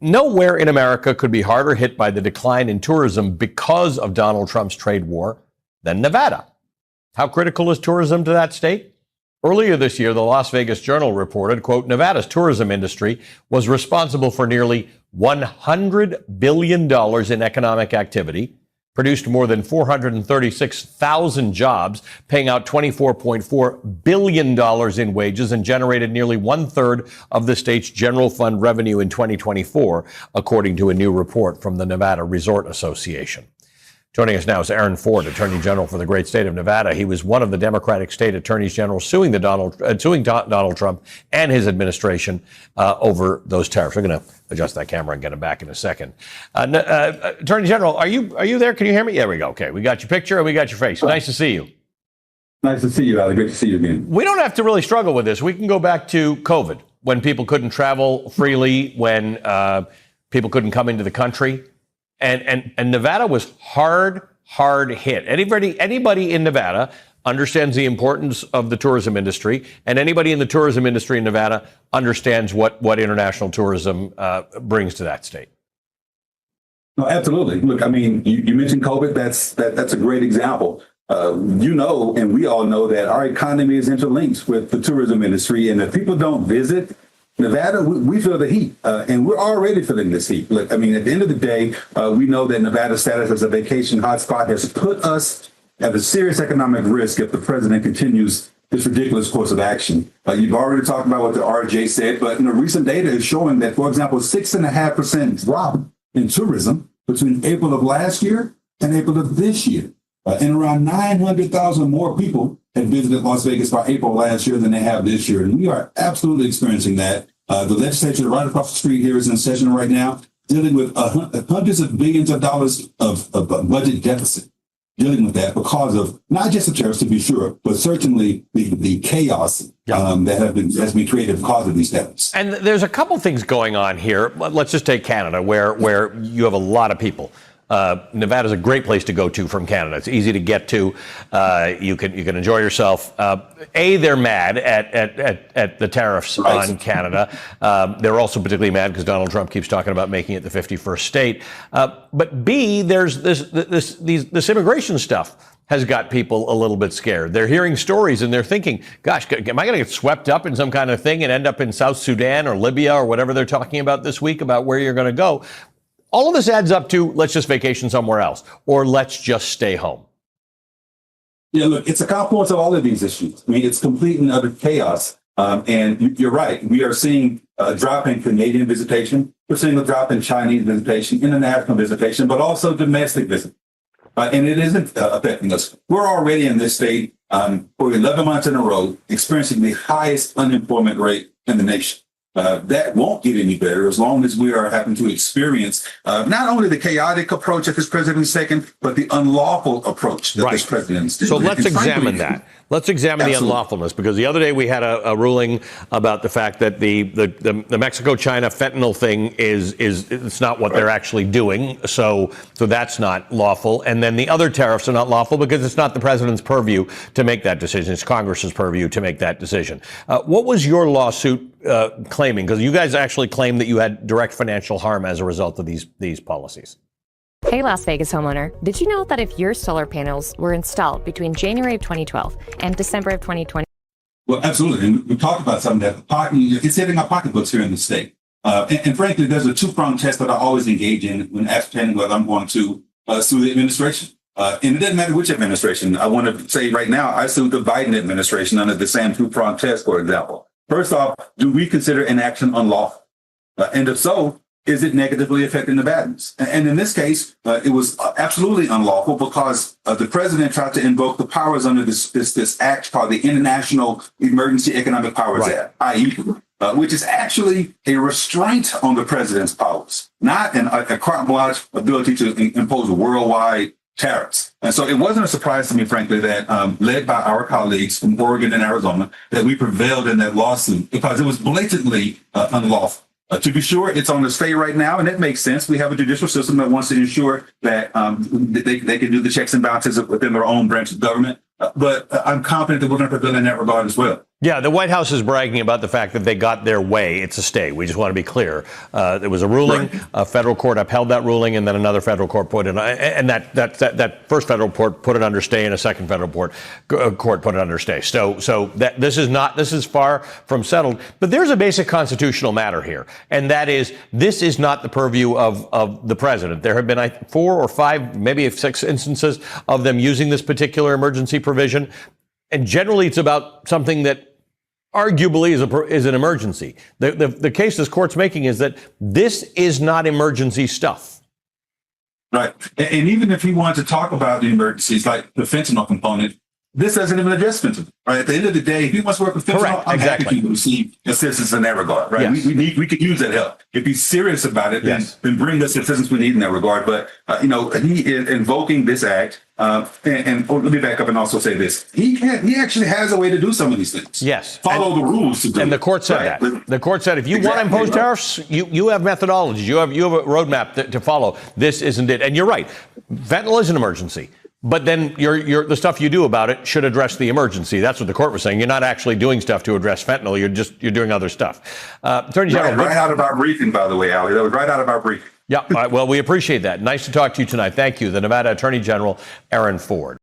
Nowhere in America could be harder hit by the decline in tourism because of Donald Trump's trade war than Nevada. How critical is tourism to that state? Earlier this year, the Las Vegas Journal reported, quote, Nevada's tourism industry was responsible for nearly $100 billion in economic activity, produced more than 436,000 jobs, paying out $24.4 billion in wages, and generated nearly one-third of the state's general fund revenue in 2024, according to a new report from the Nevada Resort Association. Joining us now is Aaron Ford, Attorney General for the great state of Nevada. He was one of the Democratic state attorneys general suing Donald Trump and his administration over those tariffs. We're going to adjust that camera and get him back in a second. Attorney General, are you there? Can you hear me? There we go. Okay, we got your picture and we got your face. Nice to see you. Nice to see you, Ali. Great to see you again. We don't have to really struggle with this. We can go back to COVID, when people couldn't travel freely, when people couldn't come into the country. And Nevada was hard hit. Anybody in Nevada understands the importance of the tourism industry, and anybody in the tourism industry in Nevada understands what international tourism brings to that state. No, absolutely. Look, I mean, you mentioned COVID. That's a great example. And we all know that our economy is interlinked with the tourism industry, and if people don't visit Nevada, we feel the heat, and we're already feeling this heat. Look, I mean, at the end of the day, we know that Nevada's status as a vacation hotspot has put us at a serious economic risk if the president continues this ridiculous course of action. You've already talked about what the RJ said, but recent data is showing that, for example, 6.5% drop in tourism between April of last year and April of this year. And around 900,000 more people had visited Las Vegas by April last year than they have this year. And we are absolutely experiencing that. The legislature right across the street here is in session right now, dealing with hundreds of billions of dollars of budget deficit, dealing with that because of not just the tariffs, to be sure, but certainly the chaos that has been created because of these tariffs. And there's a couple things going on here. Let's just take Canada, where you have a lot of people. Nevada is a great place to go to from Canada. It's easy to get to. You can enjoy yourself. They're mad at the tariffs on Canada. They're also particularly mad because Donald Trump keeps talking about making it the 51st state. But B, there's this immigration stuff has got people a little bit scared. They're hearing stories and they're thinking, gosh, am I going to get swept up in some kind of thing and end up in South Sudan or Libya or whatever they're talking about this week about where you're going to go? All of this adds up to let's just vacation somewhere else, or let's just stay home. Yeah, look, it's a confluence of all of these issues. I mean, it's complete and utter chaos. And you're right. We are seeing a drop in Canadian visitation. We're seeing a drop in Chinese visitation, international visitation, but also domestic visitation. And it isn't affecting us. We're already in this state for 11 months in a row experiencing the highest unemployment rate in the nation. That won't get any better as long as we are having to experience not only the chaotic approach that this president is taking, but the unlawful approach that this president is taking. So let's examine that. Let's examine the unlawfulness, because the other day we had a ruling about the fact that the Mexico-China fentanyl thing is it's not what they're actually doing. So that's not lawful. And then the other tariffs are not lawful because it's not the president's purview to make that decision. It's Congress's purview to make that decision. What was your lawsuit claiming? Because you guys actually claim that you had direct financial harm as a result of these policies. Hey, Las Vegas homeowner, did you know that if your solar panels were installed between January of 2012 and December of 2020? Well, absolutely. And we talked about something that it's hitting our pocketbooks here in the state. And frankly, there's a two-pronged test that I always engage in when ascertaining whether I'm going to sue the administration. And it doesn't matter which administration. I want to say right now, I sued the Biden administration under the same two-pronged test, for example. First off, do we consider an action unlawful? And if so, is it negatively affecting Nevadans? And in this case, it was absolutely unlawful because the president tried to invoke the powers under this act called the International Emergency Economic Powers Act, i.e., which is actually a restraint on the president's powers, not a carte blanche ability to impose worldwide tariffs. And so it wasn't a surprise to me, frankly, that led by our colleagues from Oregon and Arizona, that we prevailed in that lawsuit because it was blatantly unlawful. To be sure, it's on the state right now, and that makes sense. We have a judicial system that wants to ensure that they can do the checks and balances within their own branch of government. But I'm confident that we're going to prevail in that regard as well. Yeah, the White House is bragging about the fact that they got their way. It's a stay. We just want to be clear. There was a ruling. Right. A federal court upheld that ruling, and then another federal court put it, and that first federal court put it under stay, and a second federal court put it under stay. So this is far from settled. But there's a basic constitutional matter here, and that is this is not the purview of the president. There have been 4 or 5, maybe 6 instances of them using this particular emergency provision, and generally it's about something that arguably is an emergency. The case this court's making is that this is not emergency stuff. Right. And even if he wanted to talk about the emergencies, like the fentanyl component, this doesn't even address fentanyl. Right. At the end of the day, if he wants to work with fentanyl, Correct. I'm Exactly. happy to receive assistance in that regard. Right. Yes. We could use that help. If he's serious about it, Yes. then bring us the assistance we need in that regard. But, he is invoking this act. And let me back up and also say this. He actually has a way to do some of these things. Yes. Follow the rules to do it. And the court said that. The court said if you want to impose tariffs, you have methodologies. You have a roadmap to follow. This isn't it. And you're right. Fentanyl is an emergency. But then the stuff you do about it should address the emergency. That's what the court was saying. You're not actually doing stuff to address fentanyl. You're doing other stuff. Attorney General. Right out of our briefing, by the way, Ali. That was right out of our briefing. Yeah. Well, we appreciate that. Nice to talk to you tonight. Thank you. The Nevada Attorney General, Aaron Ford.